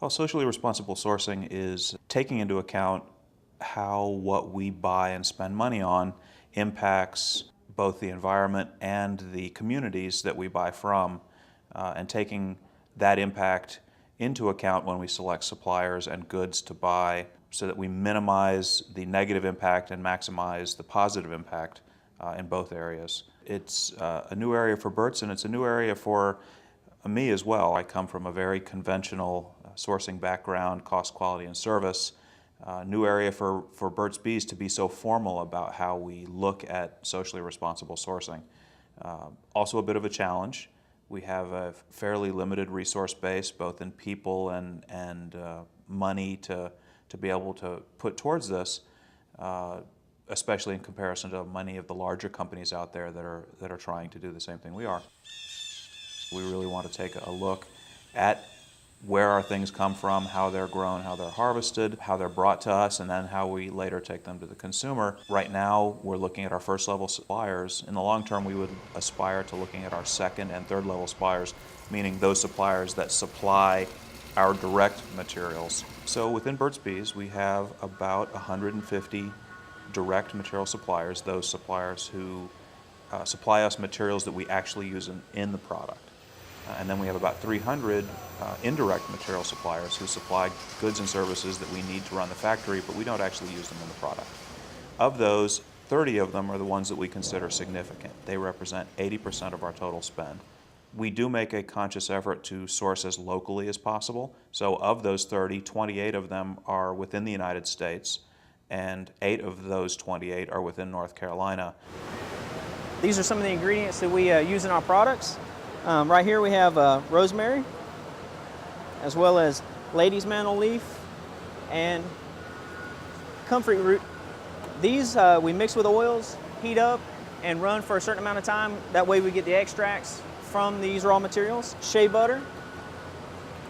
Well, socially responsible sourcing is taking into account how what we buy and spend money on impacts both the environment and the communities that we buy from, and taking that impact into account when we select suppliers and goods to buy so that we minimize the negative impact and maximize the positive impact in both areas. It's a new area for Burt's, and it's a new area for me as well. I come from a very conventional sourcing background, cost, quality, and service. New area for Burt's Bees to be so formal about how we look at socially responsible sourcing. Also a bit of a challenge. We have a fairly limited resource base, both in people and money to be able to put towards this, especially in comparison to many of the larger companies out there that are trying to do the same thing we are. We really want to take a look at where our things come from, how they're grown, how they're harvested, how they're brought to us, and then how we later take them to the consumer. Right now, we're looking at our first level suppliers. In the long term, we would aspire to looking at our second and third level suppliers, meaning those suppliers that supply our direct materials. So within Burt's Bees, we have about 150 direct material suppliers, those suppliers who supply us materials that we actually use in the product. And then we have about 300 indirect material suppliers who supply goods and services that we need to run the factory, but we don't actually use them in the product. Of those, 30 of them are the ones that we consider significant. They represent 80% of our total spend. We do make a conscious effort to source as locally as possible. So of those 30, 28 of them are within the United States, and 8 of those 28 are within North Carolina. These are some of the ingredients that we use in our products. Right here we have rosemary, as well as lady's mantle leaf and comfrey root. These we mix with oils, heat up, and run for a certain amount of time. That way we get the extracts from these raw materials. Shea butter,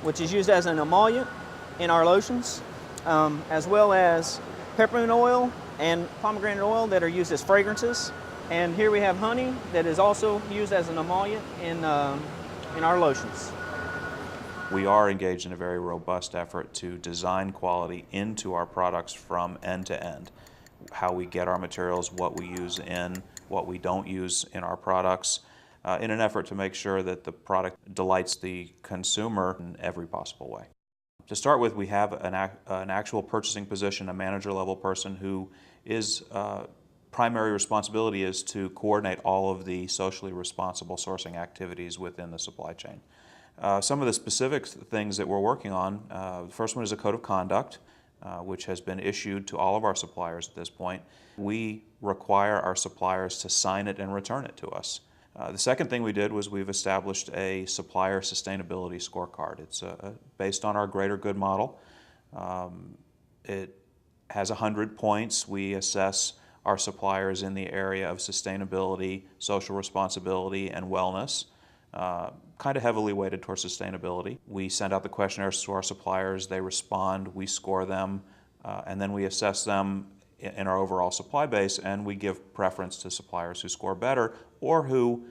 which is used as an emollient in our lotions, as well as peppermint oil and pomegranate oil that are used as fragrances. And here we have honey that is also used as an emollient in our lotions. We are engaged in a very robust effort to design quality into our products from end to end. How we get our materials, what we use in, what we don't use in our products, in an effort to make sure that the product delights the consumer in every possible way. To start with, we have an actual purchasing position, a manager level person who is primary responsibility is to coordinate all of the socially responsible sourcing activities within the supply chain. Some of the specific things that we're working on, the first one is a code of conduct, which has been issued to all of our suppliers at this point. We require our suppliers to sign it and return it to us. The second thing we did was we've established a supplier sustainability scorecard. It's based on our greater good model. It has 100 points. We assess our suppliers in the area of sustainability, social responsibility, and wellness, kind of heavily weighted towards sustainability. We send out the questionnaires to our suppliers, they respond, we score them, and then we assess them in our overall supply base, and we give preference to suppliers who score better or who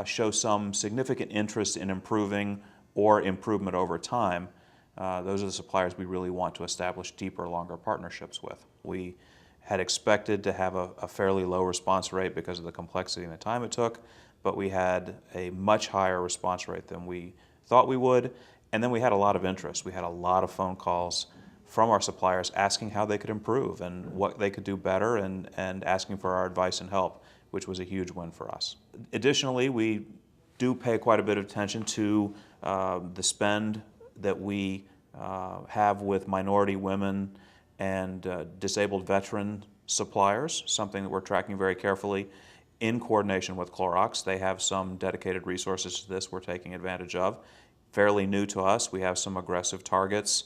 show some significant interest in improving or improvement over time. Those are the suppliers we really want to establish deeper, longer partnerships with. We had expected to have a fairly low response rate because of the complexity and the time it took, but we had a much higher response rate than we thought we would, and then we had a lot of interest. We had a lot of phone calls from our suppliers asking how they could improve and what they could do better, and asking for our advice and help, which was a huge win for us. Additionally, we do pay quite a bit of attention to the spend that we have with minority women and disabled veteran suppliers, something that we're tracking very carefully in coordination with Clorox. They have some dedicated resources to this we're taking advantage of. Fairly new to us, we have some aggressive targets,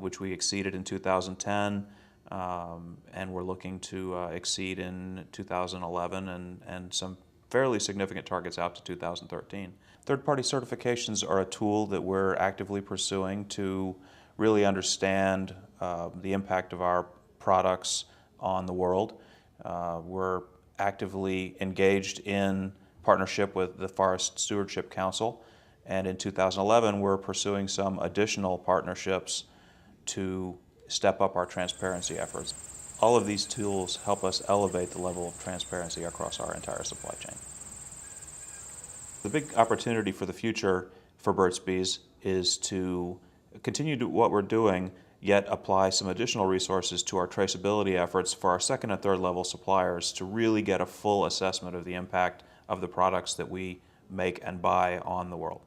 which we exceeded in 2010, and we're looking to exceed in 2011, and some fairly significant targets out to 2013. Third-party certifications are a tool that we're actively pursuing to really understand the impact of our products on the world. We're actively engaged in partnership with the Forest Stewardship Council, And in 2011, we're pursuing some additional partnerships to step up our transparency efforts. All of these tools help us elevate the level of transparency across our entire supply chain. The big opportunity for the future for Burt's Bees is to continue to what we're doing, yet apply some additional resources to our traceability efforts for our second and third level suppliers to really get a full assessment of the impact of the products that we make and buy on the world.